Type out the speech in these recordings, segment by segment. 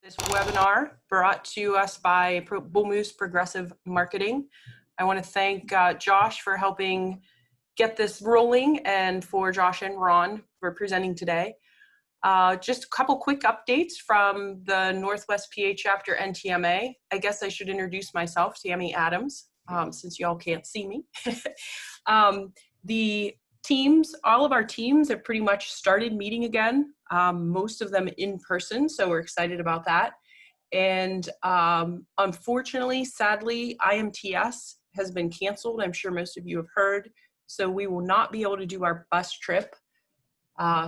This webinar brought to us by Bull Moose Progressive Marketing. I want to thank Josh for helping get this rolling, and for Josh and Ron for presenting today. Just a couple quick updates from the Northwest PA chapter NTMA. I guess I should introduce myself, Tammy Adams, since y'all can't see me. The teams, all of our teams have pretty much started meeting again, most of them in person, so we're excited about that. And unfortunately, sadly, IMTS has been canceled. I'm sure most of you have heard. So we will not be able to do our bus trip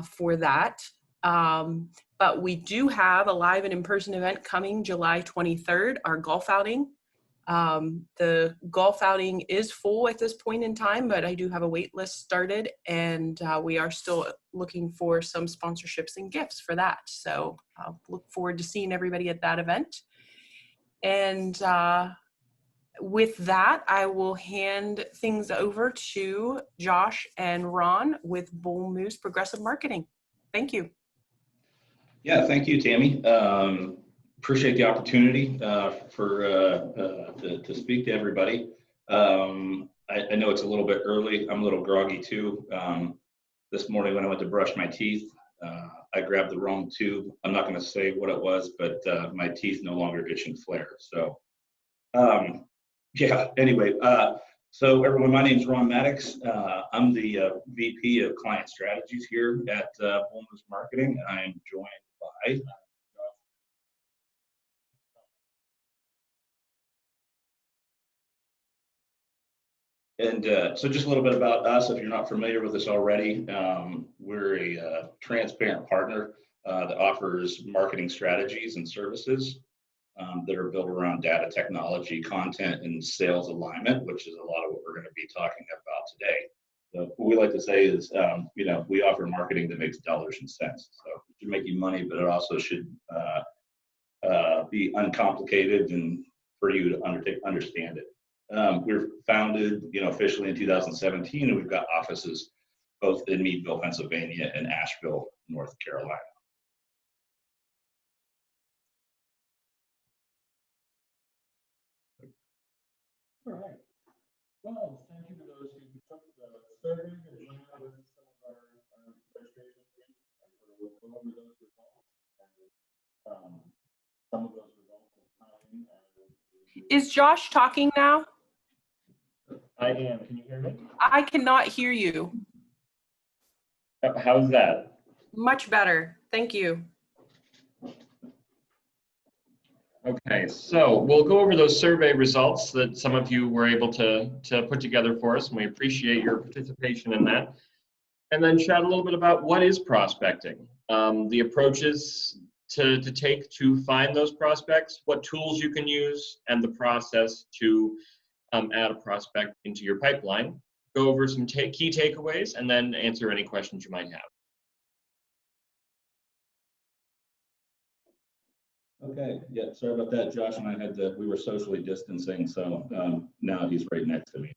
for that. But we do have a live and in-person event coming July 23rd, our golf outing. The golf outing is full at this point in time, but I do have a wait list started, and we are still looking for some sponsorships and gifts for that. So look forward to seeing everybody at that event. And with that, I will hand things over to Josh and Ron with Bull Moose Progressive Marketing. Thank you. Yeah, thank you, Tammy. Appreciate the opportunity to speak to everybody. I know it's a little bit early. I'm a little groggy too. This morning when I went to brush my teeth, I grabbed the wrong tube. I'm not going to say what it was, but my teeth no longer itch and flare. So, yeah. Anyway, so everyone, my name is Ron Maddox. I'm the VP of Client Strategies here at Bull Moose Marketing. I'm joined by so just a little bit about us, if you're not familiar with us already. We're a transparent partner that offers marketing strategies and services that are built around data technology, content, and sales alignment, which is a lot of what we're going to be talking about today. So what we like to say is, we offer marketing that makes dollars and cents. So it should make you money, but it also should be uncomplicated and for you to understand it. We're founded, officially in 2017, and we've got offices both in Meadville, Pennsylvania, and Asheville, North Carolina. All right. Well, thank you to those who took the survey and joined with some of our registration information. We'll go over those results, and some of those results will come in. Is Josh talking now? I am. Can you hear me? I cannot hear you. How's that? Much better. Thank you. Okay, so we'll go over those survey results that some of you were able to put together for us, and we appreciate your participation in that. And then chat a little bit about what is prospecting, the approaches to take to find those prospects, what tools you can use, and the process to add a prospect into your pipeline. Go over some key takeaways, and then answer any questions you might have. Okay, yeah, sorry about that. Josh and I we were socially distancing, so now he's right next to me.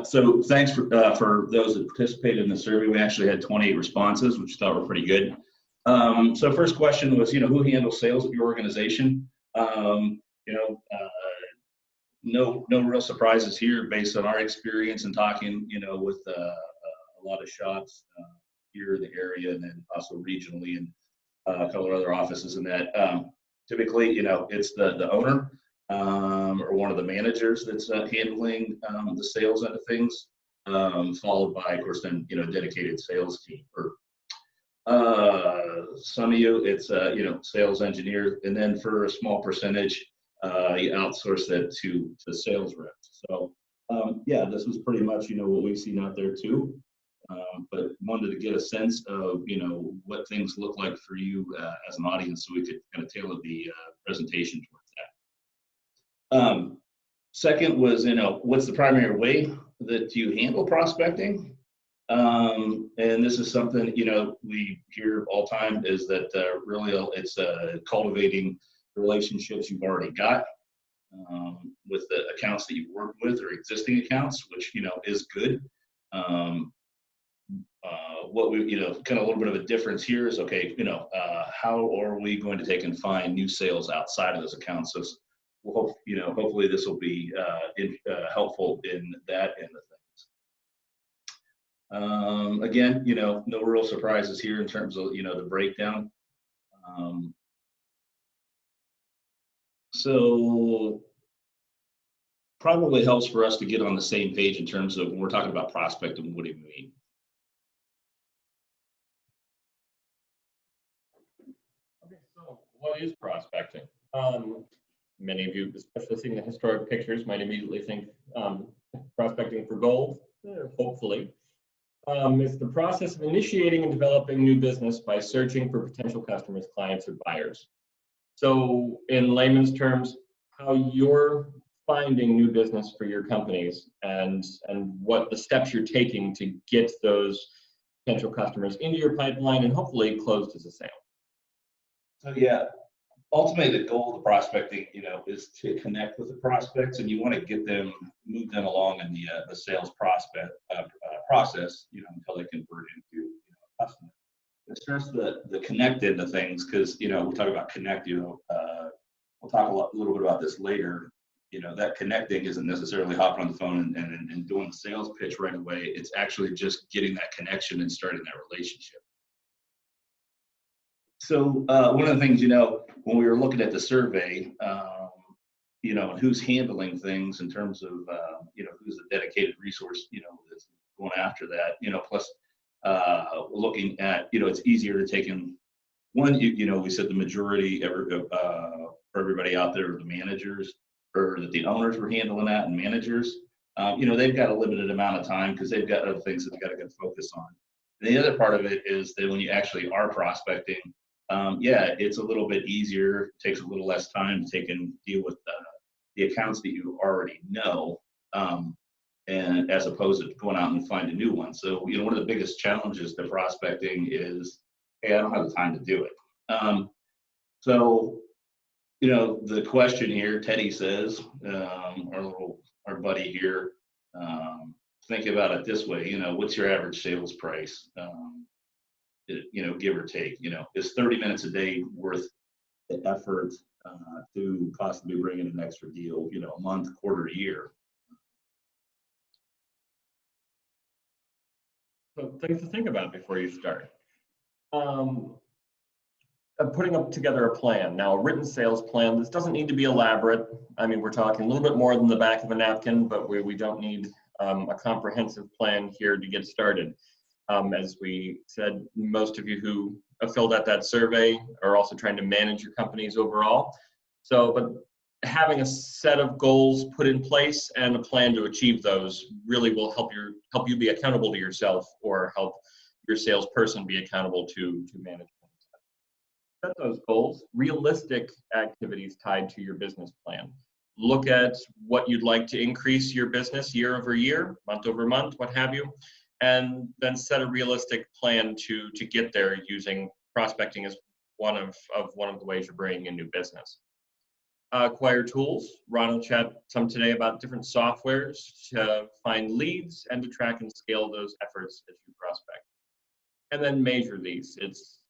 So thanks for those that participated in the survey. We actually had 28 responses, which I thought were pretty good. So first question was, who handles sales at your organization? No real surprises here based on our experience and talking, with a lot of shops here in the area, and then also regionally, and a couple of other offices in that. Typically, it's the owner or one of the managers that's handling the sales end of things, followed by, of course, then, dedicated sales team. Or some of you, it's, sales engineer. And then for a small percentage, you outsource that to sales reps. So, yeah, this was pretty much, what we've seen out there too. But wanted to get a sense of, what things look like for you as an audience, so we could kind of tailor the presentation towards that. Second was, what's the primary way that you handle prospecting? And this is something, we hear all the time, is that really it's cultivating relationships you've already got with the accounts that you've worked with, or existing accounts, which, is good. what we, kind of a little bit of a difference here is, okay, how are we going to take and find new sales outside of those accounts? So we'll hopefully this will be helpful in that end of things. Again, no real surprises here in terms of, the breakdown. So probably helps for us to get on the same page in terms of when we're talking about prospecting, what do you mean? Okay, so what is prospecting? Many of you, especially seeing the historic pictures, might immediately think prospecting for gold, hopefully. It's the process of initiating and developing new business by searching for potential customers, clients, or buyers. So in layman's terms, how you're finding new business for your companies and what the steps you're taking to get those potential customers into your pipeline and hopefully closed as a sale. So yeah, ultimately the goal of the prospecting, is to connect with the prospects, and you want to get them, move them along in the sales process, until they convert into a customer. It starts the connect into things because we talk about connect. We'll talk a little bit about this later. That connecting isn't necessarily hopping on the phone and doing the sales pitch right away. It's actually just getting that connection and starting that relationship. So one of the things, when we were looking at the survey, and who's handling things in terms of, who's the dedicated resource, that's going after that, plus looking at, it's easier to take in one, we said the majority for everybody out there are the managers, or that the owners were handling that, and managers, they've got a limited amount of time because they've got other things that they've got to get focused on. And the other part of it is that when you actually are prospecting, it's a little bit easier, takes a little less time to take and deal with the accounts that you already know, and as opposed to going out and find a new one. So, one of the biggest challenges to prospecting is, hey, I don't have the time to do it. So, the question here, Teddy says, our buddy here, think about it this way, what's your average sales price? Give or take, is 30 minutes a day worth the effort to possibly bring in an extra deal, a month, quarter, year? So things to think about before you start. Putting up together a plan. Now, a written sales plan, this doesn't need to be elaborate. I mean, we're talking a little bit more than the back of a napkin, but we don't need a comprehensive plan here to get started. As we said, most of you who have filled out that survey are also trying to manage your companies overall. So, but having a set of goals put in place and a plan to achieve those really will help you be accountable to yourself, or help your salesperson be accountable to management. Set those goals, realistic activities tied to your business plan. Look at what you'd like to increase your business year over year, month over month, what have you, and then set a realistic plan to get there, using prospecting as one of the ways you're bringing in new business. Acquire tools. Ron will chat some today about different softwares to find leads and to track and scale those efforts as you prospect. And then measure these.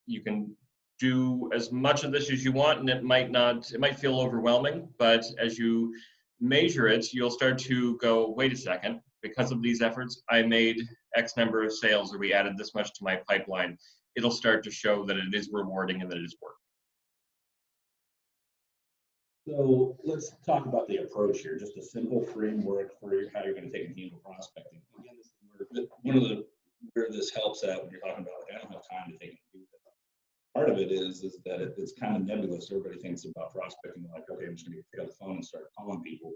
You can do as much of this as you want, and it might feel overwhelming, but as you measure it, you'll start to go, wait a second, because of these efforts, I made X number of sales, or we added this much to my pipeline. It'll start to show that it is rewarding and that it is working. So let's talk about the approach here, just a simple framework for how you're going to take and handle prospecting. Again, this is where this helps out when you're talking about, like, I don't have time to take and do this. Part of it is that it's kind of nebulous. Everybody thinks about prospecting like, okay, I'm just going to pick up the phone and start calling people.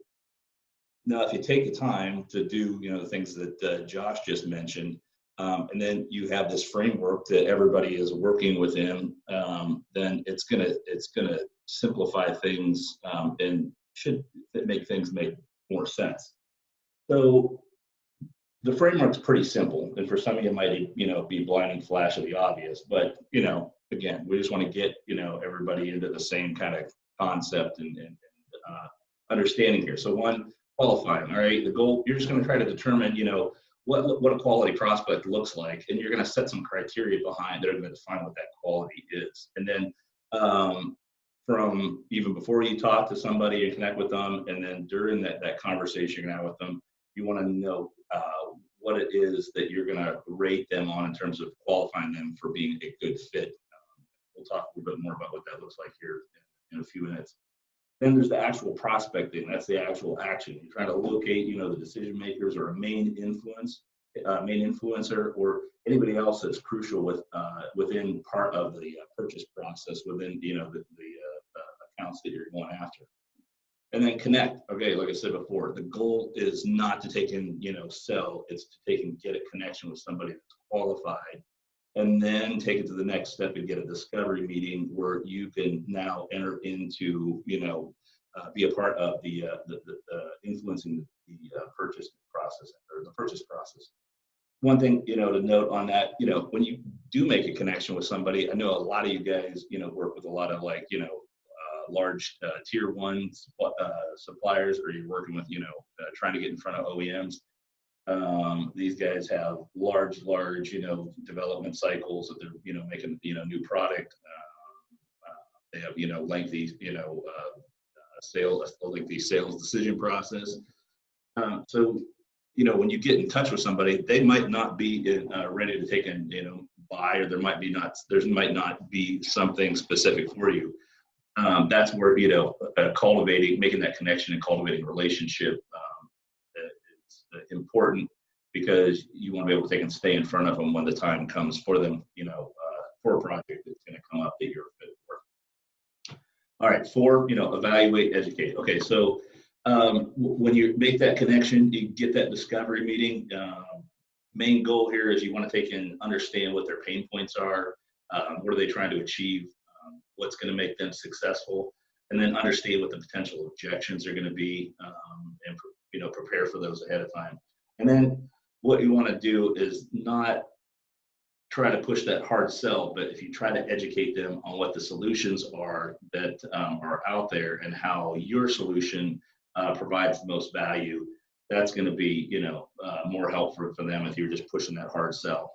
Now, if you take the time to do, the things that Josh just mentioned, and then you have this framework that everybody is working within, then it's gonna simplify things and should make things make more sense. So the framework's pretty simple, and for some of you, it might be blinding flash of the obvious, but again, we just want to get everybody into the same kind of concept and understanding here. So one, qualifying. All right, the goal, you're just going to try to determine what a quality prospect looks like, and you're going to set some criteria behind that are going to define what that quality is. And then from even before you talk to somebody and connect with them, and then during that conversation now with them, you want to know what it is that you're going to rate them on in terms of qualifying them for being a good fit. We'll talk a little bit more about what that looks like here in a few minutes. Then there's the actual prospecting. That's the actual action. You're trying to locate, the decision makers or a main influencer, or anybody else that's crucial within part of the purchase process within, the accounts that you're going after. And then connect. Okay, like I said before, the goal is not to take in, sell. It's to take and get a connection with somebody that's qualified, and then take it to the next step and get a discovery meeting where you can now enter into, be a part of the influencing the purchase process or the purchase process. One thing, to note on that, when you do make a connection with somebody, I know a lot of you guys, work with a lot of large tier one suppliers, or you're working with, trying to get in front of OEMs. These guys have large, development cycles that they're, making, new product. They have, lengthy, lengthy sales decision process. So, when you get in touch with somebody, they might not be ready to take and, buy, or there might not be something specific for you. That's where, making that connection and cultivating a relationship is important, because you want to be able to take and stay in front of them when the time comes for them, for a project that's going to come up that you're a fit for. All right, 4, evaluate, educate. Okay, so when you make that connection, you get that discovery meeting. Main goal here is you want to take and understand what their pain points are, what are they trying to achieve, what's going to make them successful, and then understand what the potential objections are going to be, and prepare for those ahead of time. And then what you want to do is not try to push that hard sell, but if you try to educate them on what the solutions are that are out there and how your solution provides the most value, that's going to be more helpful for them if you're just pushing that hard sell.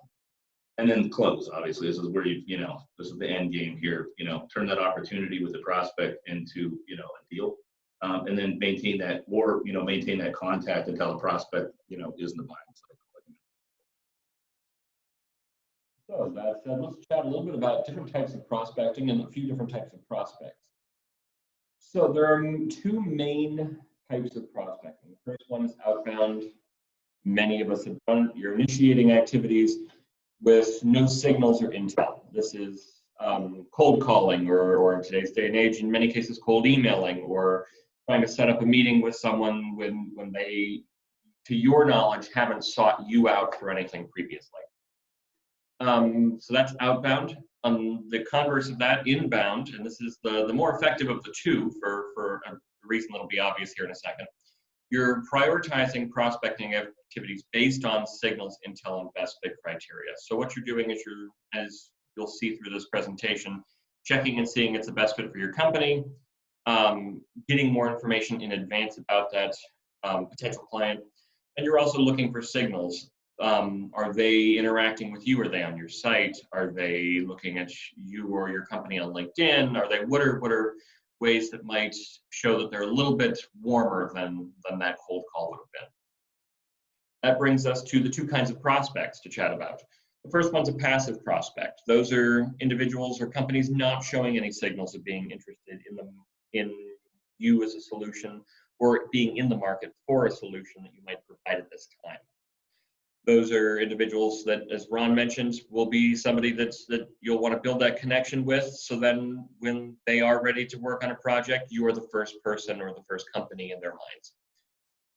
And then close, obviously, this is where this is the end game here, turn that opportunity with the prospect into, a deal, and then maintain that, or, maintain that contact until the prospect, is in the buying cycle. So that said, let's chat a little bit about different types of prospecting and a few different types of prospects. So there are 2 main types of prospecting. The first one is outbound. Many of us have done your initiating activities with no signals or intel. This is cold calling, or in today's day and age, in many cases, cold emailing, or trying to set up a meeting with someone when they, to your knowledge, haven't sought you out for anything previously. So that's outbound. The converse of that, inbound, and this is the more effective of the 2 for a reason that'll be obvious here in a second. You're prioritizing prospecting activities based on signals, intel, and best fit criteria. So what you're doing is as you'll see through this presentation, checking and seeing it's the best fit for your company, getting more information in advance about that potential client, and you're also looking for signals. Are they interacting with you? Are they on your site? Are they looking at you or your company on LinkedIn? What are ways that might show that they're a little bit warmer than that cold call would have been? That brings us to the 2 kinds of prospects to chat about. The first one's a passive prospect. Those are individuals or companies not showing any signals of being interested in you as a solution, or being in the market for a solution that you might provide at this time. Those are individuals that, as Ron mentioned, will be somebody that you'll want to build that connection with, so then when they are ready to work on a project, you are the first person or the first company in their minds.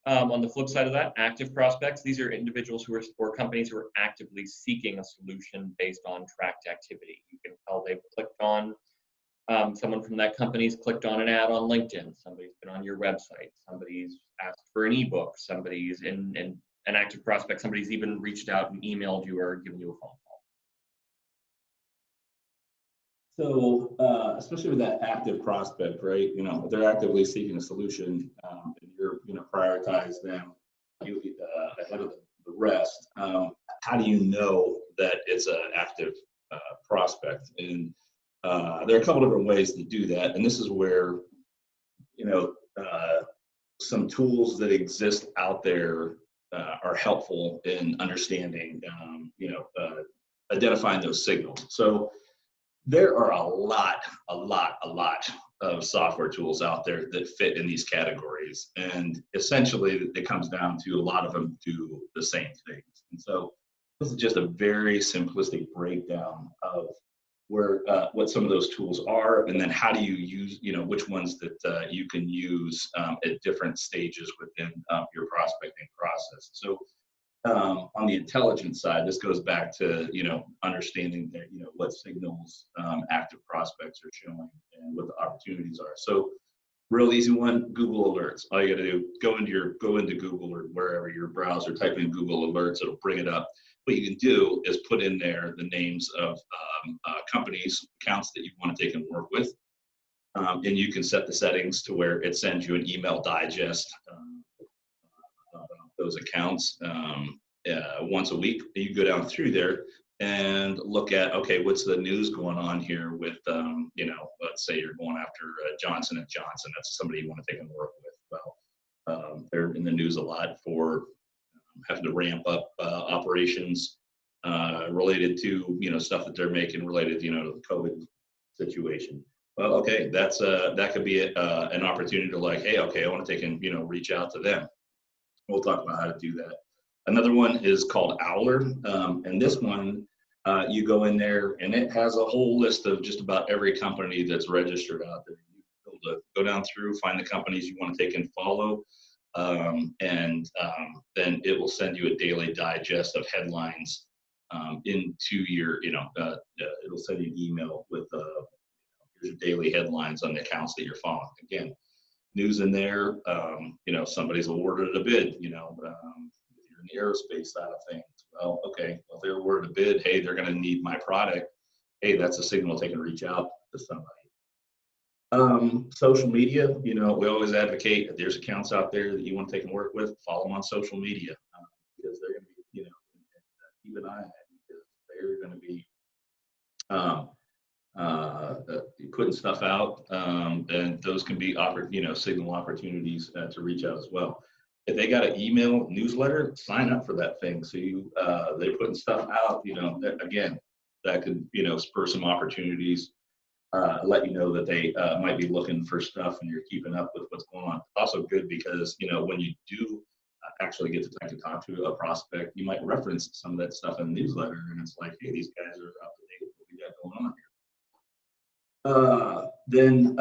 On the flip side of that, active prospects, these are individuals or companies who are actively seeking a solution based on tracked activity. You can tell they've clicked on, someone from that company's clicked on an ad on LinkedIn, somebody's been on your website, somebody's asked for an ebook, somebody's in an active prospect, somebody's even reached out and emailed you or given you a phone call. So, especially with that active prospect, right? If they're actively seeking a solution, and you're, prioritize them ahead of the the rest, how do you know that it's an active prospect? And there are a couple different ways to do that. And this is where, you know, some tools that exist out there are helpful in understanding, identifying those signals. So there are a lot of software tools out there that fit in these categories. And essentially it comes down to a lot of them do the same things. And so this is just a very simplistic breakdown of where what some of those tools are, and then how do you use, which ones that you can use at different stages within your prospecting process. So on the intelligence side, this goes back to, understanding that, what signals active prospects are showing and what the opportunities are. So real easy one, Google Alerts. All you got to do, go into Google or wherever your browser, type in Google Alerts, it'll bring it up. What you can do is put in there the names of companies, accounts that you want to take and work with. And you can set the settings to where it sends you an email digest those accounts once a week. You go down through there and look at, okay, what's the news going on here with, let's say you're going after Johnson & Johnson. That's somebody you want to take and work with. Well, they're in the news a lot for having to ramp up operations related to, stuff that they're making related, to the COVID situation. Well, okay, that could be an opportunity to like, hey, okay, I want to take and, reach out to them. We'll talk about how to do that. Another one is called Owler, and this one, you go in there and it has a whole list of just about every company that's registered out there. You to go down through, find the companies you want to take and follow, and then it will send you a daily digest of headlines into your, it'll send you an email with your daily headlines on the accounts that you're following. Again, news in there, somebody's awarded a bid, if you're in the aerospace side of things. Well, okay, well, they're awarded a bid. Hey, they're going to need my product. Hey, that's a signal they can reach out to somebody. Social media, we always advocate that there's accounts out there that you want to take and work with, follow them on social media because they're going to be, keep an eye on it because they're going to be putting stuff out, and those can be signal opportunities to reach out as well. If they got an email newsletter, sign up for that thing. So they're putting stuff out, again, that could, spur some opportunities, let you know that they might be looking for stuff and you're keeping up with what's going on. It's also good because, when you do actually get to talk to a prospect, you might reference some of that stuff in the newsletter and it's like, hey, these guys are up to date with what we got going on here. Then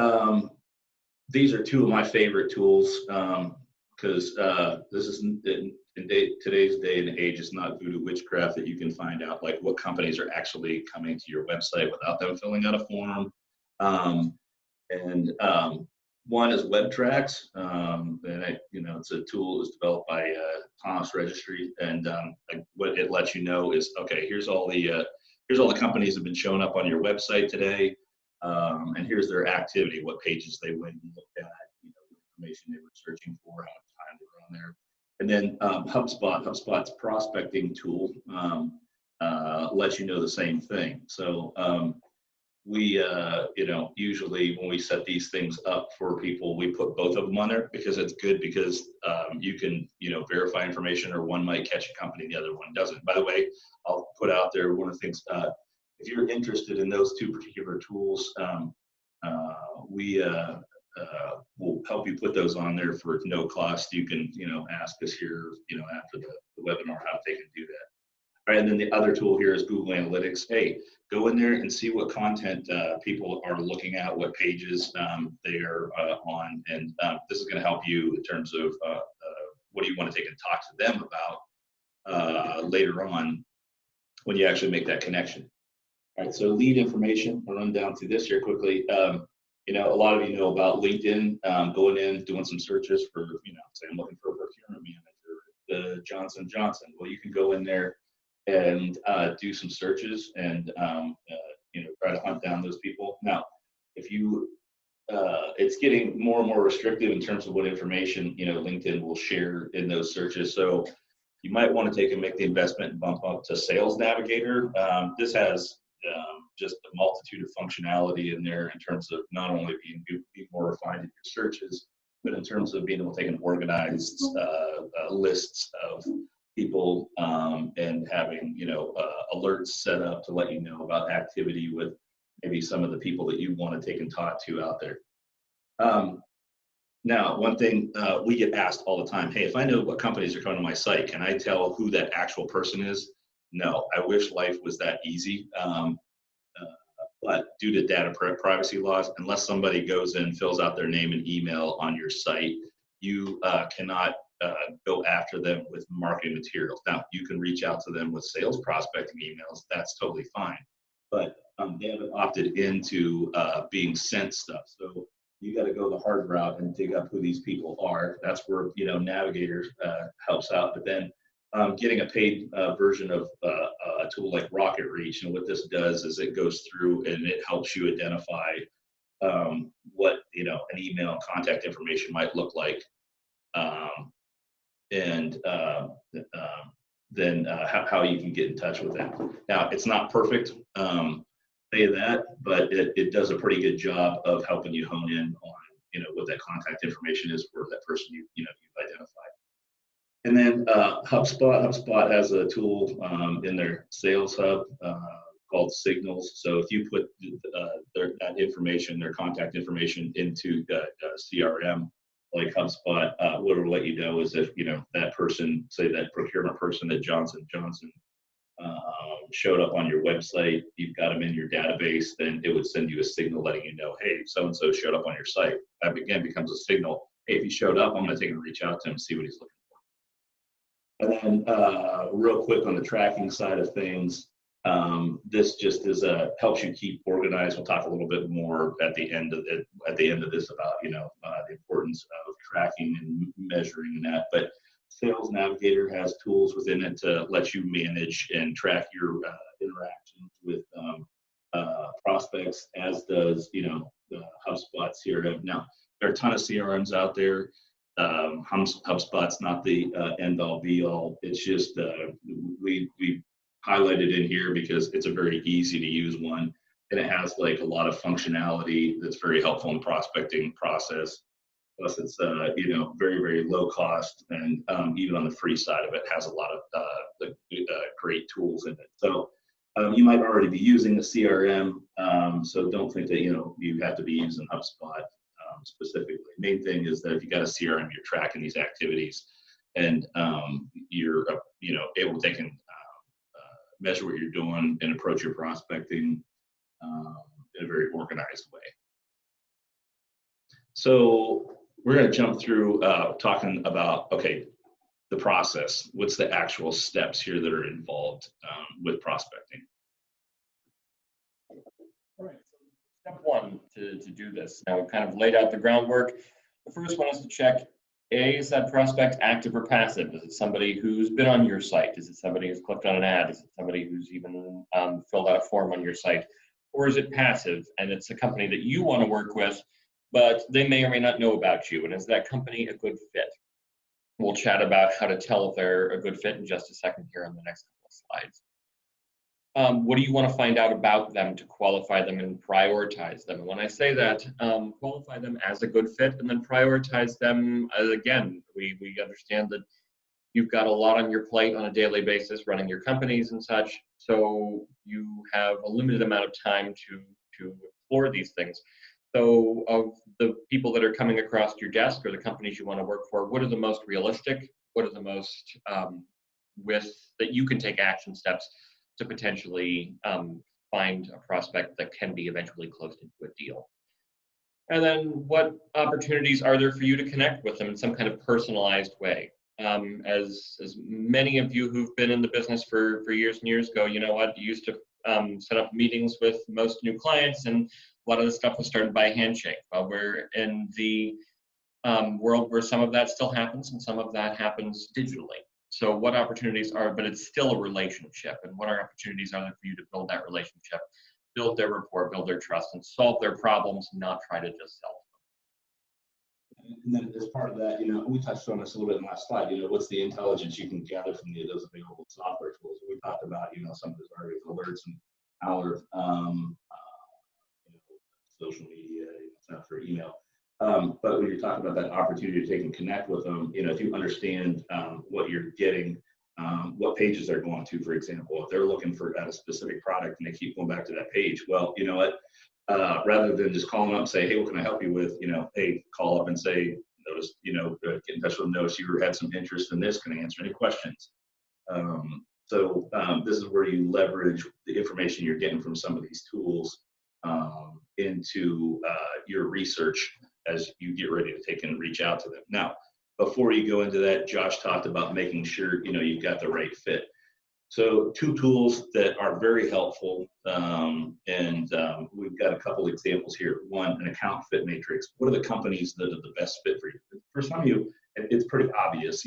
these are two of my favorite tools because this is in today's day and age, it's not voodoo witchcraft that you can find out like what companies are actually coming to your website without them filling out a form. One is WebTrax, and it's a tool that's developed by Thomas Registry, and what it lets you know is, okay, here's all the companies that have been showing up on your website today, and here's their activity, what pages they went and looked at, the information they were searching for, how much time they were on there. And then HubSpot's prospecting tool lets you know the same thing. So we, usually when we set these things up for people, we put both of them on there because it's good because you can, verify information, or one might catch a company, the other one doesn't. By the way, I'll put out there one of the things, if you're interested in those two particular tools, we will help you put those on there for no cost. You can, ask us here, after the webinar how they can do that. All right, and then the other tool here is Google Analytics. Hey, go in there and see what content people are looking at, what pages they are on, and this is going to help you in terms of what do you want to take and talk to them about later on when you actually make that connection. All right, so lead information. I'll run down through this here quickly. A lot of you know about LinkedIn, going in, doing some searches for, say I'm looking for a procurement manager, the Johnson & Johnson. Well, you can go in there and do some searches and, try to hunt down those people. Now, if you, it's getting more and more restrictive in terms of what information, LinkedIn will share in those searches. So you might want to make the investment and bump up to Sales Navigator. This has just a multitude of functionality in there in terms of not only being more refined in your searches, but in terms of being able to take an organized lists of people and having alerts set up to let you know about activity with maybe some of the people that you want to take and talk to out there. Now, one thing we get asked all the time, hey, if I know what companies are coming to my site, can I tell who that actual person is? No, I wish life was that easy. But due to data privacy laws, unless somebody goes in, fills out their name and email on your site, you cannot go after them with marketing materials. Now, you can reach out to them with sales prospecting emails. That's totally fine. But they haven't opted into being sent stuff. So you got to go the hard route and dig up who these people are. That's where, Navigator helps out. But then getting a paid version of a tool like Rocket Reach, and what this does is it goes through and it helps you identify what an email and contact information might look like, and then how you can get in touch with them. Now, it's not perfect, say that, but it does a pretty good job of helping you hone in on what that contact information is for that person you've identified. And then HubSpot has a tool in their sales hub called Signals. So if you put that information, their contact information into CRM like HubSpot, what it'll let you know is if that person, say that procurement person at Johnson & Johnson, showed up on your website, you've got them in your database, then it would send you a signal letting you know, hey, so-and-so showed up on your site. That again becomes a signal. Hey, if he showed up, I'm going to take and reach out to him and see what he's looking for. And then real quick on the tracking side of things, this just helps you keep organized. We'll talk a little bit more at the end of this about the importance of tracking and measuring that. But Sales Navigator has tools within it to let you manage and track your interactions with prospects, as does the HubSpot CRM. Now, there are a ton of CRMs out there. HubSpot's not the end-all be-all. It's just we highlighted in here because it's a very easy to use one, and it has like a lot of functionality that's very helpful in the prospecting process. Plus, it's very, very low cost, and even on the free side of it, has a lot of great tools in it. So you might already be using the CRM, so don't think that you have to be using HubSpot specifically. Main thing is that if you got a CRM, you're tracking these activities, and you're able to take and measure what you're doing and approach your prospecting in a very organized way. So we're going to jump through talking about, the process. What's the actual steps here that are involved with prospecting? All right. So step one to do this. Now we've kind of laid out the groundwork. The first one is to check, is that prospect active or passive? Is it somebody who's been on your site? Is it somebody who's clicked on an ad? Is it somebody who's even filled out a form on your site? Or is it passive and it's a company that you want to work with, but they may or may not know about you? And is that company a good fit? We'll chat about how to tell if they're a good fit in just a second here on the next couple of slides. What do you want to find out about them to qualify them and prioritize them? And when I say that, qualify them as a good fit and then prioritize them. Again, we understand that you've got a lot on your plate on a daily basis running your companies and such, so you have a limited amount of time to explore these things. So of the people that are coming across your desk or the companies you want to work for, what are the most realistic? What are the most that you can take action steps to potentially find a prospect that can be eventually closed into a deal? And then what opportunities are there for you to connect with them in some kind of personalized way? As many of you who've been in the business for years and years go, you know what, you used to set up meetings with most new clients, and a lot of the stuff was started by a handshake. Well, we're in the world where some of that still happens and some of that happens digitally. So what opportunities are, but it's still a relationship, and what opportunities are there for you to build that relationship, build their rapport, build their trust, and solve their problems, not try to just sell And then as part of that, we touched on this a little bit in the last slide, what's the intelligence you can gather from those available software tools? We talked about, some of those various alerts and our, social media, stuff for email. But when you're talking about that opportunity to take and connect with them, if you understand what you're getting, what pages they're going to, for example, if they're looking for at a specific product and they keep going back to that page, well, you know what? Rather than just calling up and say, hey, what can I help you with? Hey, call up and say, notice, get in touch with notice you had some interest in this. Can I answer any questions? So this is where you leverage the information you're getting from some of these tools into your research as you get ready to take and reach out to them. Now, before you go into that, Josh talked about making sure, you've got the right fit. So 2 tools that are very helpful, and we've got a couple examples here. One, an account fit matrix. What are the companies that are the best fit for you? For some of you, it's pretty obvious,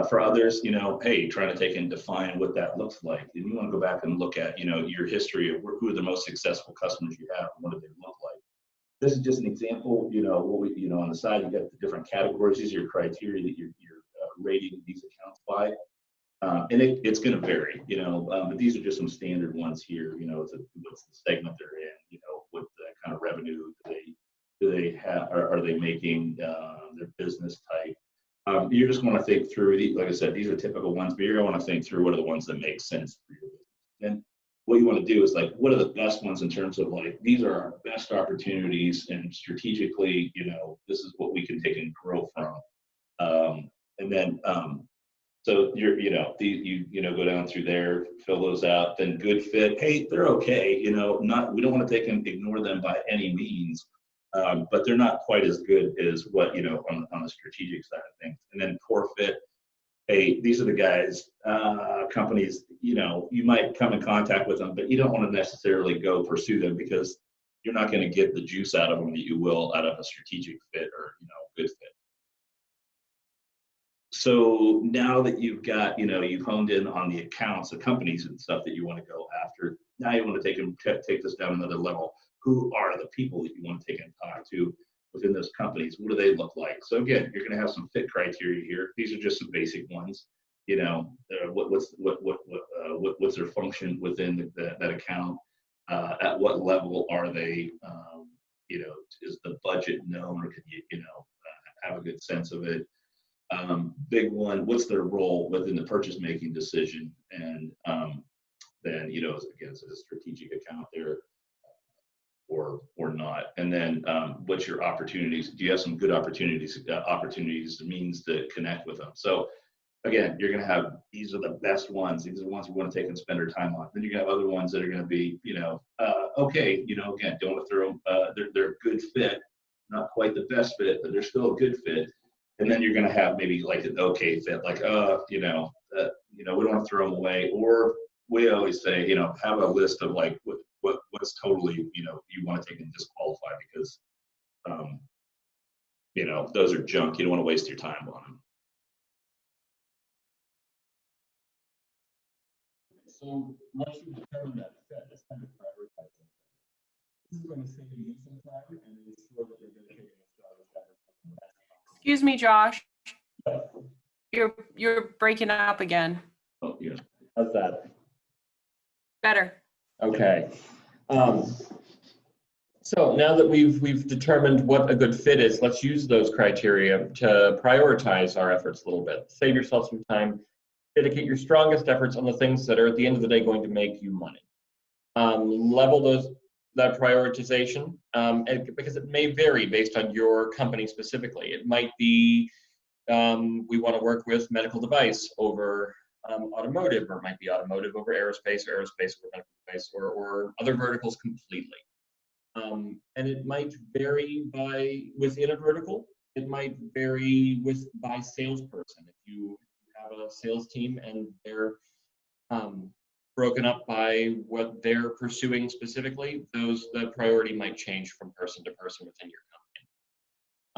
for others, hey, trying to take and define what that looks like. And you want to go back and look at, your history of who are the most successful customers you have, and what do they look like? This is just an example, what we, on the side, you got the different categories. These are your criteria that you're rating these accounts by. And it's going to vary, but these are just some standard ones here. What's the segment they're in, what kind of revenue do they have, are they making, their business type. You're just going to think through, like I said, these are typical ones, but you're going to want to think through what are the ones that make sense for your business. And what you want to do is what are the best ones in terms of these are our best opportunities, and strategically, this is what we can take and grow from. And then, so you go down through there, fill those out, then good fit. Hey, they're okay. We don't want to take and ignore them by any means, but they're not quite as good as what, on the strategic side of things. And then poor fit. Hey, these are the guys, companies, you might come in contact with them, but you don't want to necessarily go pursue them because you're not going to get the juice out of them that you will out of a strategic fit or, good fit. So now that you've got, you've honed in on the accounts, the companies and stuff that you want to go after, now you want to take this down another level. Who are the people that you want to take and talk to within those companies? What do they look like? So again, you're going to have some fit criteria here. These are just some basic ones. What's their function within that account? At what level are they? Is the budget known, or can you have a good sense of it? Big one, what's their role within the purchase making decision? And then, again, it's a strategic account there or not. And then what's your opportunities? Do you have some good opportunities means to connect with them? So again, you're going to have, these are the best ones. These are the ones you want to take and spend your time on. Then you're going to have other ones that are going to be, okay, again, don't want to throw them, they're a good fit, not quite the best fit, but they're still a good fit. And then you're going to have maybe an okay fit, we don't want to throw them away. Or we always say, have a list of what's totally, you want to take and disqualify because, those are junk. You don't want to waste your time on them. So once you determine that fit, it's kind of prioritizing. This is going to save you some time and ensure that you're dedicating yourself to. Excuse me, Josh. You're breaking up again. Oh, yeah. How's that? Better. Okay. So now that we've determined what a good fit is, let's use those criteria to prioritize our efforts a little bit. Save yourself some time. Dedicate your strongest efforts on the things that are at the end of the day going to make you money. Level that prioritization because it may vary based on your company specifically. It might be we want to work with medical device over automotive, or it might be automotive over aerospace, or aerospace over medical device, or other verticals completely. And it might vary within a vertical. It might vary by salesperson. If you have a sales team and they're broken up by what they're pursuing specifically, the priority might change from person to person within your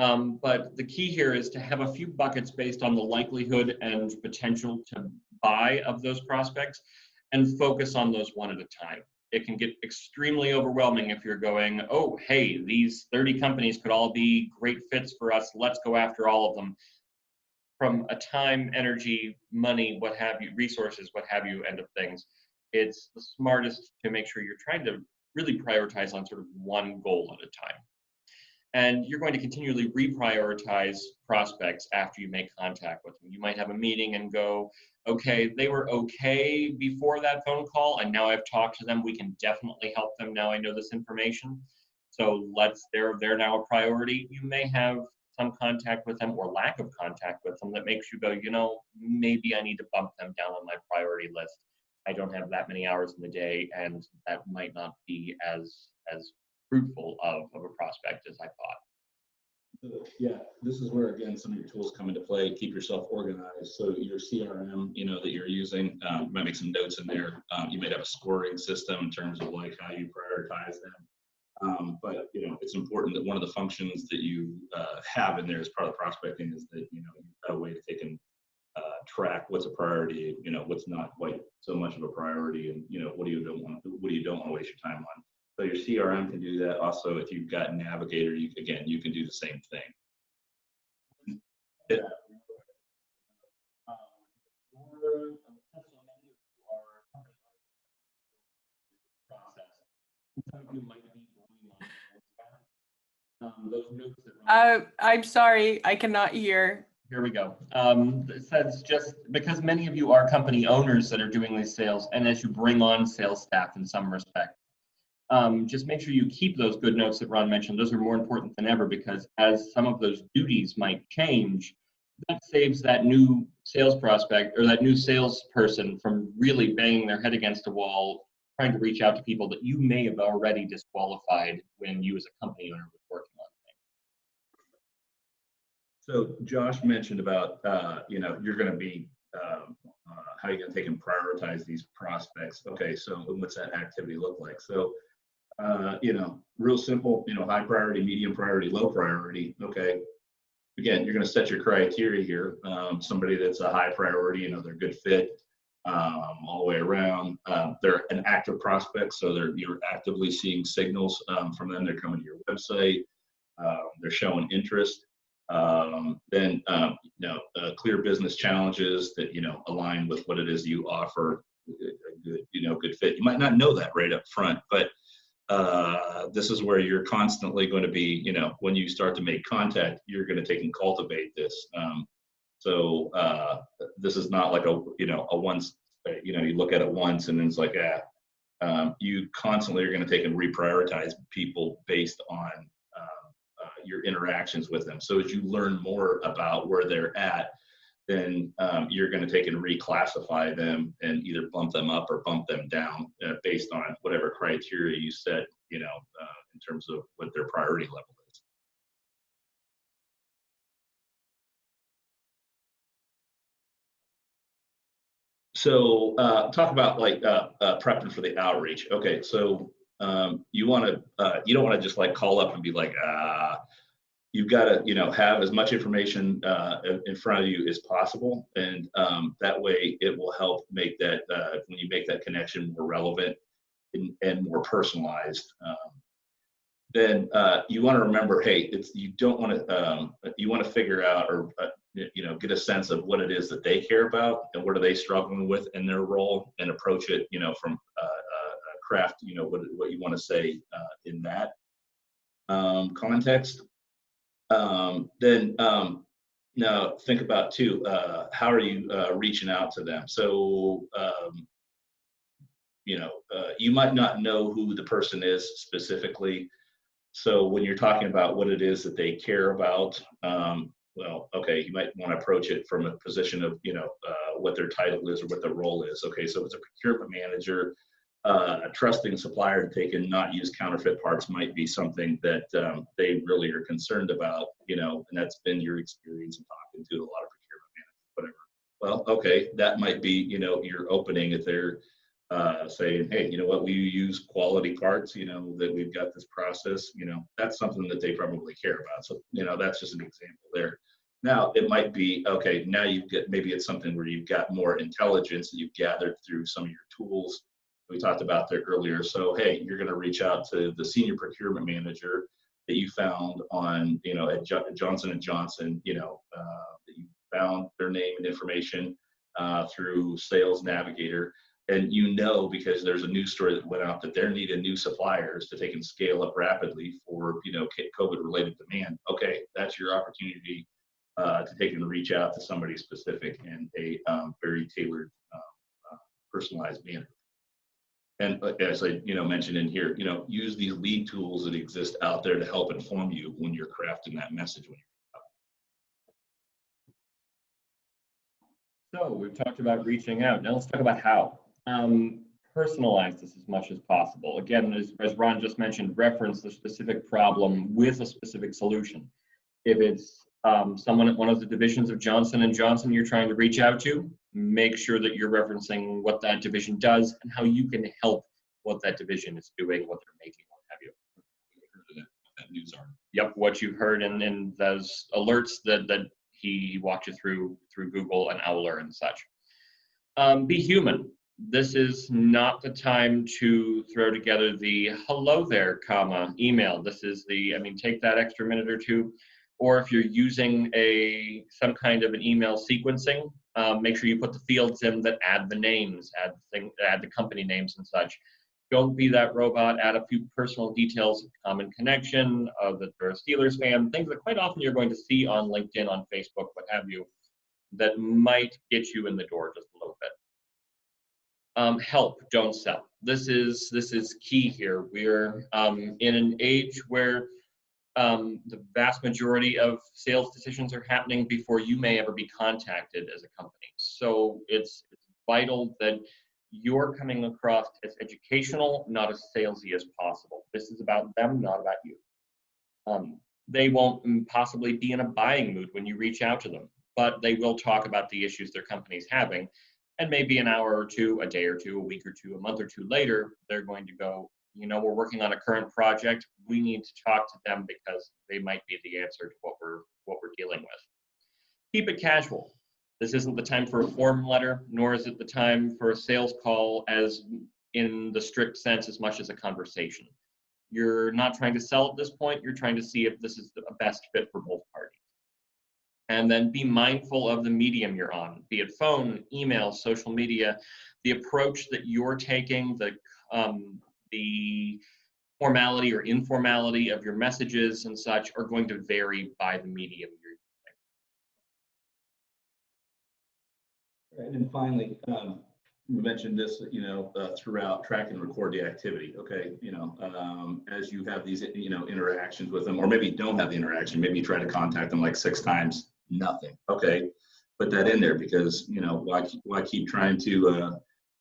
company. But the key here is to have a few buckets based on the likelihood and potential to buy of those prospects, and focus on those one at a time. it can get extremely overwhelming if you're going, oh, hey, these 30 companies could all be great fits for us. Let's go after all of them. From a time, energy, money, what have you, resources, what have you, end of things, it's the smartest to make sure you're trying to really prioritize on sort of one goal at a time. And you're going to continually reprioritize prospects after you make contact with them. You might have a meeting and go, okay, they were okay before that phone call, and now I've talked to them. We can definitely help them now I know this information. So they're now a priority. You may have some contact with them or lack of contact with them that makes you go, maybe I need to bump them down on my priority list. I don't have that many hours in the day, and that might not be as fruitful of a prospect as I thought. Yeah, this is where, again, some of your tools come into play. Keep yourself organized. So your CRM, that you're using, you might make some notes in there. You might have a scoring system in terms of like how you prioritize them. But it's important that one of the functions that you have in there as part of prospecting is that you've got a way to take and track what's a priority, what's not quite so much of a priority, and what do you don't want to waste your time on. So your CRM can do that. Also, if you've got Navigator, you can do the same thing. I'm sorry, I cannot hear. Here we go. It says just because many of you are company owners that are doing these sales, and as you bring on sales staff in some respect, just make sure you keep those good notes that Ron mentioned. Those are more important than ever, because as some of those duties might change, that saves that new sales prospect or that new salesperson from really banging their head against a wall, trying to reach out to people that you may have already disqualified when you as a company owner was working on things. So Josh mentioned about, you're going to be, how you're going to take and prioritize these prospects. Okay, so what's that activity look like? So, real simple, high priority, medium priority, low priority. Okay. Again, you're going to set your criteria here. Somebody that's a high priority, they're a good fit all the way around. They're an active prospect, so you're actively seeing signals from them. They're coming to your website. They're showing interest. Then clear business challenges that align with what it is you offer. A good fit. You might not know that right up front, but this is where you're constantly going to be, when you start to make contact, you're going to take and cultivate this. So this is not like a once, you look at it once and then it's like, you constantly are going to take and reprioritize people based on your interactions with them. So as you learn more about where they're at, then you're going to take and reclassify them and either bump them up or bump them down based on whatever criteria you set, in terms of what their priority level is. So talk about like prepping for the outreach. Okay, so you don't want to just like call up and be like, you've got to have as much information in front of you as possible, and that way it will help make that when you make that connection more relevant and more personalized. Then you want to remember, hey, you want to figure out or get a sense of what it is that they care about and what are they struggling with in their role, and approach it from craft what you want to say in that context. Then now think about too, how are you reaching out to them? So you might not know who the person is specifically. So when you're talking about what it is that they care about, okay, you might want to approach it from a position of what their title is or what their role is. Okay, so if it's a procurement manager, trusting a supplier to take and not use counterfeit parts might be something that they really are concerned about, and that's been your experience in talking to a lot of procurement managers, whatever. Well, okay, that might be, your opening if they're saying, hey, we use quality parts, that we've got this process, that's something that they probably care about. So, that's just an example there. Now it might be, okay, now maybe it's something where you've got more intelligence that you've gathered through some of your tools. we talked about there earlier. So, hey, you're going to reach out to the senior procurement manager that you found on, at Johnson & Johnson, that you found their name and information through Sales Navigator. And because there's a news story that went out that they're needing new suppliers that they can scale up rapidly for, COVID-related demand. Okay, that's your opportunity to take and reach out to somebody specific in a very tailored, personalized manner. And as I mentioned in here, use these lead tools that exist out there to help inform you when you're crafting that message. So we've talked about reaching out. Now let's talk about how. Personalize this as much as possible. Again, as Ron just mentioned, reference the specific problem with a specific solution. If it's someone at one of the divisions of Johnson & Johnson you're trying to reach out to, make sure that you're referencing what that division does and how you can help what that division is doing, what they're making, what have you. That news article. Yep, what you've heard in those alerts that he walked you through Google and Owler and such. Be human. This is not the time to throw together the hello there, email. This is take that extra minute or two. Or if you're using some kind of an email sequencing, make sure you put the fields in that add the names, add the company names and such. Don't be that robot. Add a few personal details, common connection, that they're a Steelers fan, things that quite often you're going to see on LinkedIn, on Facebook, what have you, that might get you in the door just a little bit. Help, don't sell. This is key here. We're in an age where the vast majority of sales decisions are happening before you may ever be contacted as a company. So it's vital that you're coming across as educational, not as salesy as possible. This is about them, not about you. They won't possibly be in a buying mood when you reach out to them, but they will talk about the issues their company's having. And maybe an hour or two, a day or two, a week or two, a month or two later, they're going to go, we're working on a current project. We need to talk to them because they might be the answer to what we're dealing with. Keep it casual. This isn't the time for a form letter, nor is it the time for a sales call as in the strict sense as much as a conversation. You're not trying to sell at this point. You're trying to see if this is the best fit for both parties. And then be mindful of the medium you're on, be it phone, email, social media. The approach that you're taking, the formality or informality of your messages and such are going to vary by the medium you're using. And then finally, we mentioned this, throughout, track and record the activity. Okay, as you have these, interactions with them, or maybe don't have the interaction, maybe you try to contact them like 6 times, nothing. Okay, put that in there because why keep trying to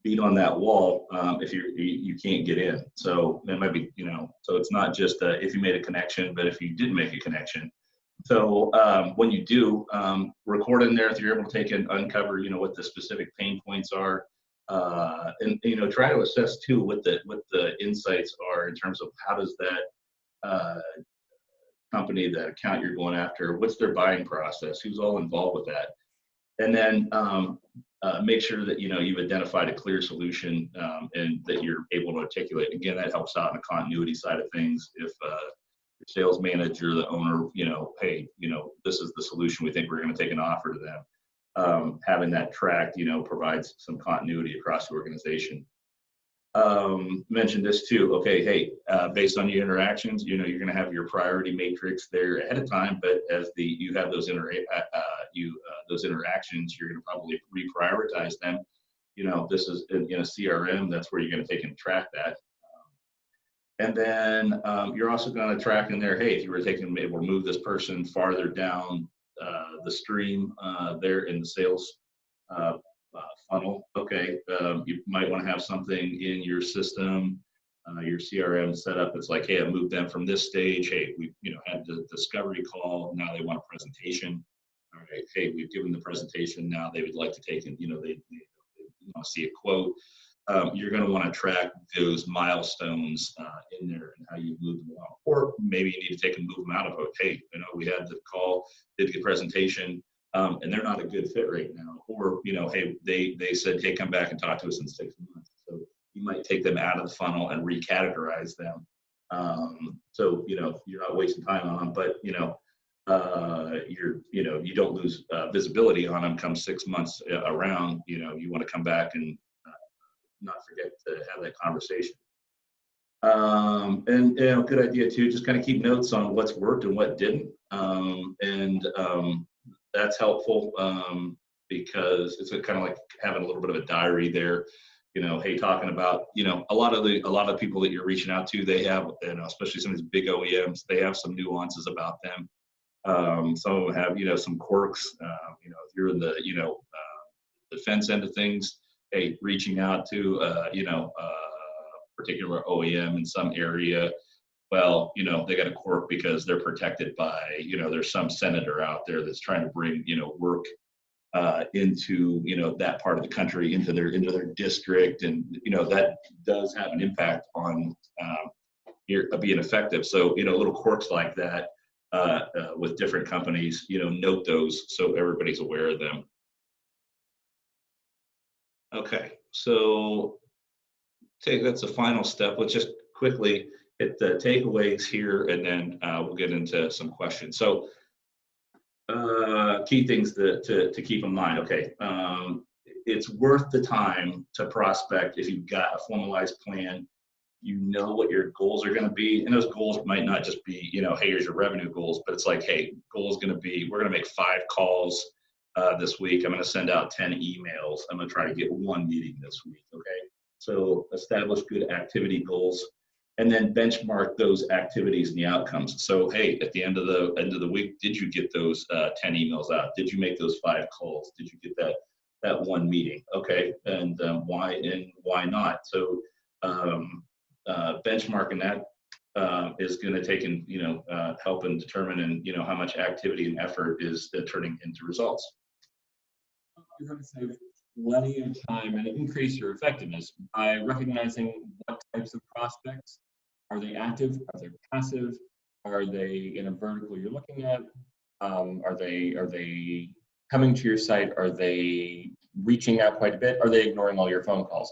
beat on that wall if you can't get in. So that might be, so it's not just if you made a connection, but if you didn't make a connection. So when you do, record in there if you're able to take and uncover, what the specific pain points are, and try to assess too what the insights are in terms of how does that company, that account you're going after, what's their buying process, who's all involved with that, and then make sure that you've identified a clear solution and that you're able to articulate. Again, that helps out in the continuity side of things. If your sales manager, the owner, hey, this is the solution we think we're going to take an offer to them. Having that tracked, provides some continuity across the organization. Mentioned this too. Okay, hey, based on your interactions, you're going to have your priority matrix there ahead of time. But as you have those those interactions, you're going to probably reprioritize them. This is in a CRM. That's where you're going to take and track that. And then you're also going to track in there. Hey, if you were able to move this person farther down the stream there in the sales funnel. Okay, you might want to have something in your system, your CRM set up. It's like, hey, I moved them from this stage. Hey, we had the discovery call. Now they want a presentation. All right, hey, we've given the presentation. Now they would like to take and they want to see a quote. You're going to want to track those milestones in there and how you move them along. Or maybe you need to take and move them out of it. Hey, we had the call, did the presentation. And they're not a good fit right now. Or, hey, they said, hey, come back and talk to us in 6 months. So you might take them out of the funnel and recategorize them. So, you're not wasting time on them, but, you don't lose visibility on them come 6 months around. You want to come back and not forget to have that conversation. And good idea too, just kind of keep notes on what's worked and what didn't. And that's helpful because it's kind of like having a little bit of a diary there. Hey, talking about, a lot of people that you're reaching out to, they have, especially some of these big OEMs, they have some nuances about them. Some of them have, some quirks. If you're in the, defense end of things, hey, reaching out to, particular OEM in some area, well, they got a quirk because they're protected by, there's some senator out there that's trying to bring, work into, that part of the country, into their district. And, that does have an impact on being effective. So, little quirks like that with different companies, note those so everybody's aware of them. Okay, so that's the final step. Let's just quickly hit the takeaways here, and then we'll get into some questions. So key things to keep in mind. Okay, it's worth the time to prospect if you've got a formalized plan. What your goals are going to be, and those goals might not just be, hey, here's your revenue goals, but it's like, hey, goal is going to be, we're going to make 5 calls this week. I'm going to send out 10 emails. I'm going to try to get 1 meeting this week. Okay. So establish good activity goals, and then benchmark those activities and the outcomes. So, hey, at the end of the week, did you get those 10 emails out? Did you make those 5 calls? Did you get that 1 meeting? Okay. And why not? So benchmarking that is going to take in, help and determine, and, how much activity and effort is turning into results. You're going to save plenty of time and increase your effectiveness by recognizing what types of prospects. Are they active? Are they passive? Are they in a vertical you're looking at? Are they coming to your site? Are they reaching out quite a bit? Are they ignoring all your phone calls?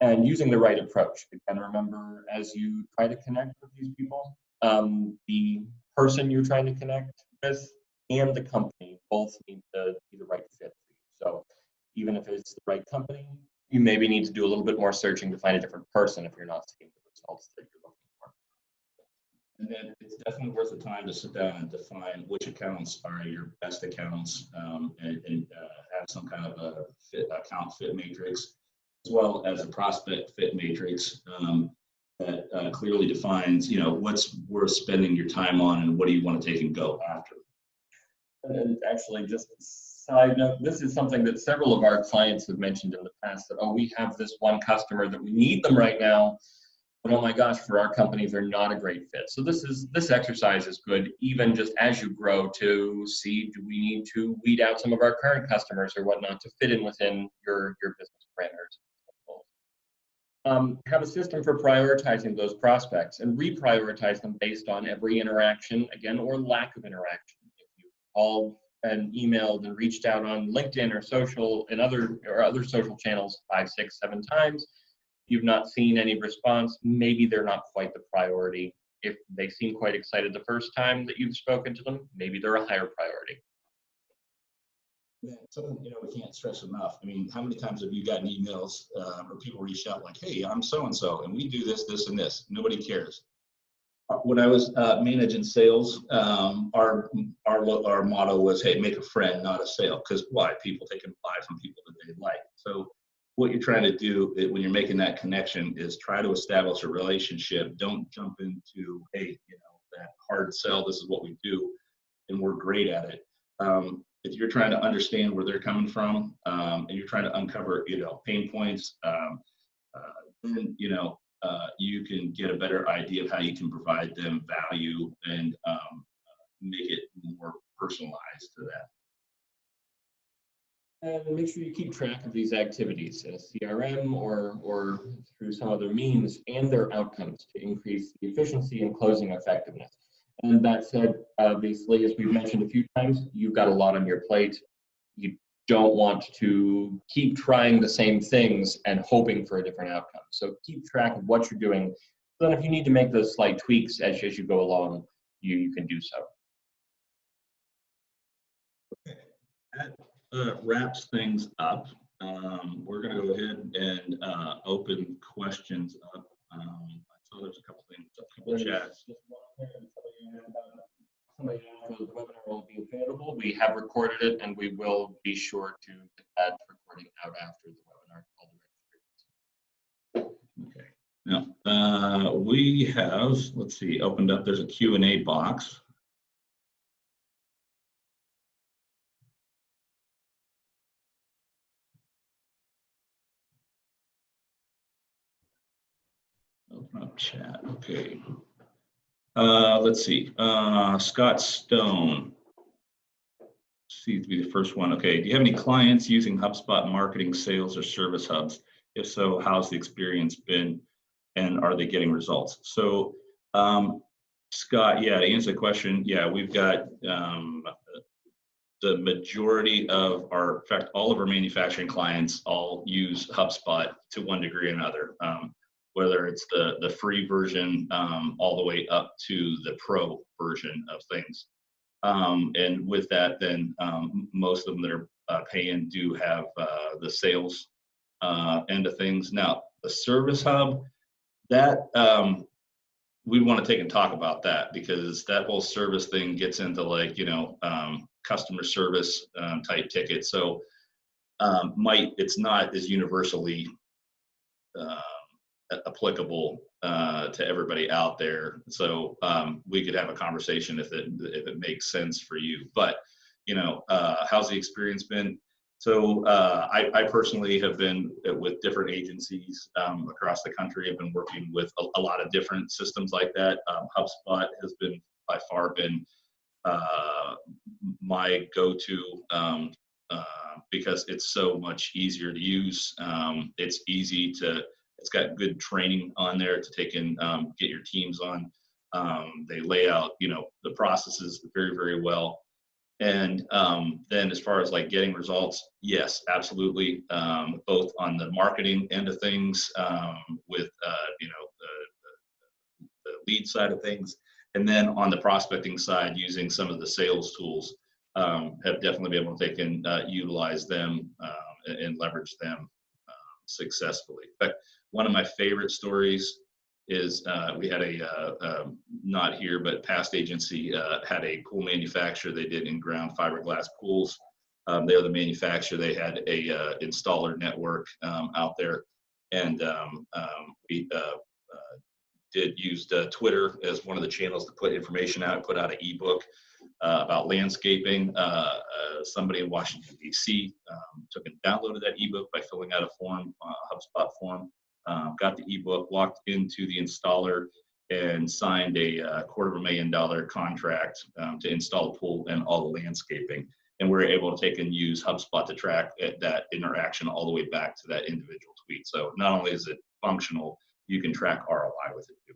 And using the right approach. Again, remember, as you try to connect with these people, the person you're trying to connect with and the company both need to be the right fit for you. So even if it's the right company, you maybe need to do a little bit more searching to find a different person if you're not seeing the results that you're looking for. And then it's definitely worth the time to sit down and define which accounts are your best accounts, and have some kind of a account fit matrix, as well as a prospect fit matrix that clearly defines, what's worth spending your time on and what do you want to take and go after. And actually, just a side note, this is something that several of our clients have mentioned in the past, that, oh, we have this one customer that we need them right now, but oh my gosh, for our company, they're not a great fit. So this exercise is good, even just as you grow, to see, do we need to weed out some of our current customers or whatnot to fit in within your business parameters. Have a system for prioritizing those prospects and reprioritize them based on every interaction, again, or lack of interaction. If you called and emailed and reached out on LinkedIn or social and other social channels 5, 6, 7 times, you've not seen any response, maybe they're not quite the priority. If they seem quite excited the first time that you've spoken to them, maybe they're a higher priority. Something, we can't stress enough. I mean, how many times have you gotten emails or people reached out like, hey, I'm so-and-so, and we do this, this, and this. Nobody cares. When I was managing sales, our motto was, hey, make a friend, not a sale. Because why? People take and buy from people that they like. So what you're trying to do when you're making that connection is try to establish a relationship. Don't jump into, hey, that hard sell, this is what we do, and we're great at it. If you're trying to understand where they're coming from, and you're trying to uncover, pain points, then, you can get a better idea of how you can provide them value and make it more personalized to that. And make sure you keep track of these activities in a CRM or through some other means and their outcomes to increase the efficiency and closing effectiveness. And that said, obviously, as we've mentioned a few times, you've got a lot on your plate. You don't want to keep trying the same things and hoping for a different outcome. So keep track of what you're doing. Then if you need to make those slight tweaks as you go along, you can do so. That wraps things up. We're going to go ahead and open questions up. I saw there's a couple things, a couple of chats. Somebody asked whether the webinar will be available. We have recorded it, and we will be sure to get that recording out after the webinar. Okay. Now, we have, let's see, opened up, there's a Q&A box. Open up chat, okay. Let's see, Scott Stone seems to be the first one. Okay, do you have any clients using HubSpot marketing, sales, or service hubs? If so, how's the experience been, and are they getting results? So, Scott, yeah, to answer the question, yeah, we've got the majority of our, in fact, all of our manufacturing clients all use HubSpot to one degree or another, whether it's the free version all the way up to the pro version of things. And with that, then most of them that are paying do have the sales end of things. Now, the service hub, that we want to take and talk about that, because that whole service thing gets into, like, you know, customer service type tickets. So it's not as universally applicable to everybody out there. So we could have a conversation if it makes sense for you. But, you know, how's the experience been? So I personally have been with different agencies across the country. I've been working with a lot of different systems like that. HubSpot has been by far been my go-to because it's so much easier to use. It's easy to, it's got good training on there to take and get your teams on. They lay out, you know, the processes very, very well. And then as far as like getting results, yes, absolutely. Both on the marketing end of things with, you know, the lead side of things. And then on the prospecting side, using some of the sales tools, have definitely been able to take and utilize them and leverage them successfully. But one of my favorite stories is we had not here, but past agency had a pool manufacturer. They did in-ground fiberglass pools. They're the manufacturer. They had a installer network out there. And we used Twitter as one of the channels to put information out, put out an ebook about landscaping. Somebody in Washington, D.C. Took and downloaded that ebook by filling out a form, HubSpot form, got the ebook, walked into the installer and signed a $250,000 contract to install a pool and all the landscaping. And we're able to take and use HubSpot to track that interaction all the way back to that individual tweet. So not only is it functional, you can track ROI with it too.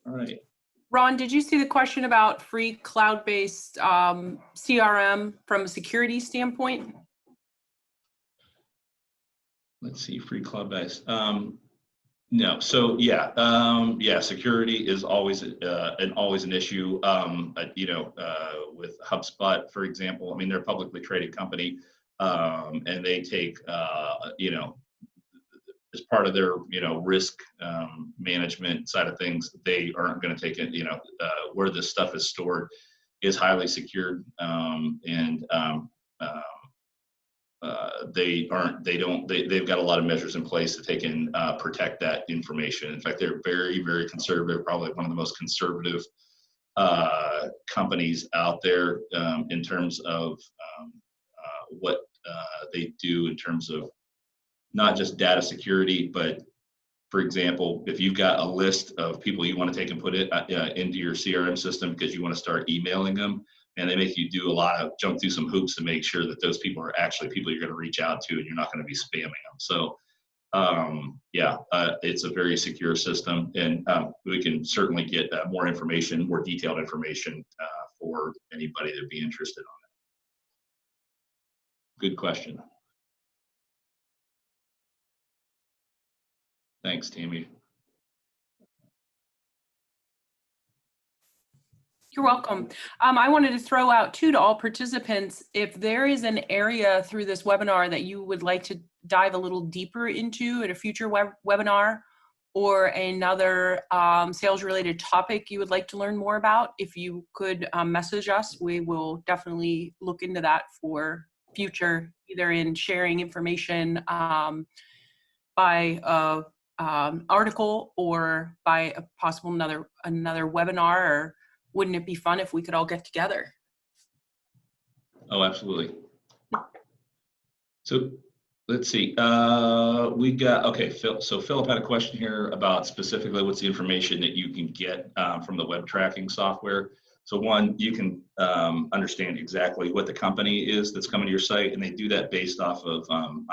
All right. Ron, did you see the question about free cloud-based CRM from a security standpoint? Let's see, free cloud-based. No, so yeah, security is always an issue. You know, with HubSpot, for example, I mean, they're a publicly traded company, and they take you know, as part of their, you know, risk management side of things, they aren't going to take it, you know, where this stuff is stored is highly secured, and they've got a lot of measures in place to take and protect that information. In fact, they're very, very conservative, probably one of the most conservative companies out there in terms of what they do in terms of not just data security, but for example, if you've got a list of people you want to take and put it into your CRM system because you want to start emailing them, and they make you do jump through some hoops to make sure that those people are actually people you're going to reach out to and you're not going to be spamming them. So it's a very secure system, and we can certainly get more information, more detailed information for anybody that'd be interested on it. Good question. Thanks, Tammy. You're welcome. I wanted to throw out too to all participants, if there is an area through this webinar that you would like to dive a little deeper into at a future webinar, or another sales related topic you would like to learn more about, if you could message us, we will definitely look into that for future, either in sharing information by article or by a possible another webinar. Or wouldn't it be fun if we could all get together? Oh, absolutely. So let's see. We got, okay, Phil. So Philip had a question here about specifically what's the information that you can get from the web tracking software. So one, you can understand exactly what the company is that's coming to your site, and they do that based off of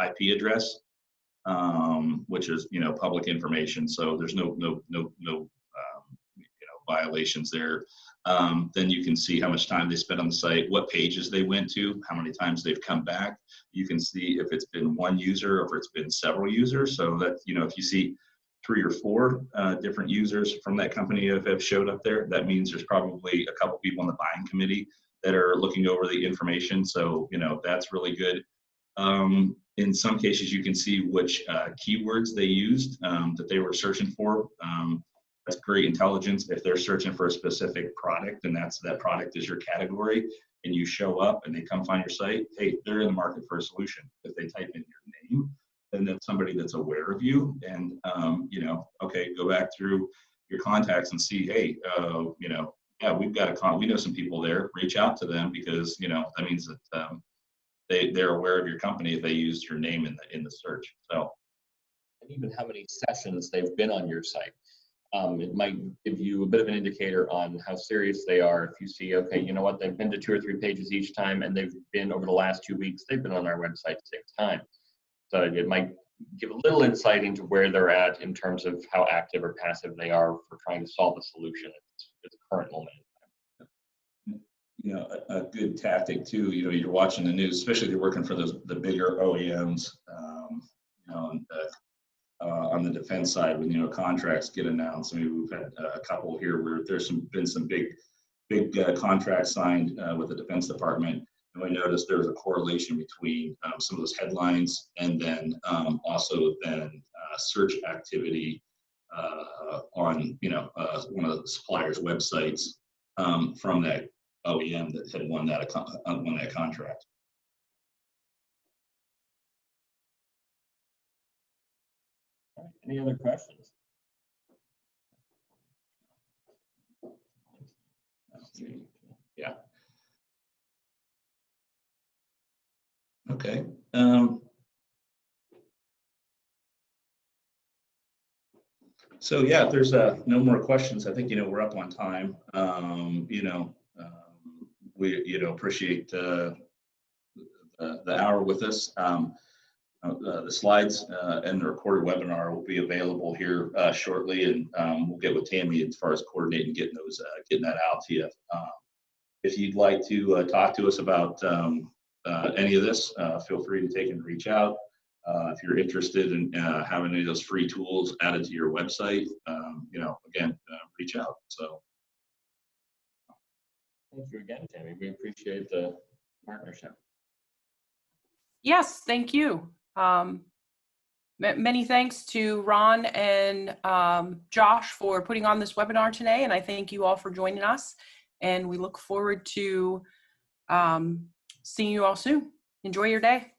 IP address, which is, you know, public information. So there's no violations there. Then you can see how much time they spent on the site, what pages they went to, how many times they've come back. You can see if it's been one user or if it's been several users. So that, you know, if you see 3 or 4 different users from that company have showed up there, that means there's probably a couple people on the buying committee that are looking over the information. So, you know, that's really good. In some cases, you can see which keywords they used that they were searching for. That's great intelligence. If they're searching for a specific product and that product is your category, and you show up and they come find your site, hey, they're in the market for a solution. If they type in your name, then that's somebody that's aware of you. And, you know, okay, go back through your contacts and see, hey, you know, yeah, we know some people there, reach out to them, because, you know, that means that they're aware of your company if they used your name in the search. So, and even how many sessions they've been on your site. It might give you a bit of an indicator on how serious they are. If you see, okay, you know what, they've been to 2 or 3 pages each time, and they've been, over the last 2 weeks, they've been on our website 6 times. So it might give a little insight into where they're at in terms of how active or passive they are for trying to solve a solution at the current moment. You know, a good tactic too, you know, you're watching the news, especially if you're working for the bigger OEMs, you know, on the defense side, when, you know, contracts get announced. I mean, we've had a couple here where there's been some big contracts signed with the Defense Department, and we noticed there was a correlation between some of those headlines and then also then search activity on, you know, one of the suppliers' websites from that OEM that had won that contract. All right, any other questions? Yeah. Okay. So yeah, if there's no more questions, I think, you know, we're up on time. You know, we, you know, appreciate the hour with us. The slides and the recorded webinar will be available here shortly, and we'll get with Tammy as far as coordinating getting that out to you. If you'd like to talk to us about any of this, feel free to take and reach out. If you're interested in having any of those free tools added to your website, you know, again, reach out. So, thank you again, Tammy. We appreciate the partnership. Yes, thank you. Many thanks to Ron and Josh for putting on this webinar today, and I thank you all for joining us, and we look forward to seeing you all soon. Enjoy your day.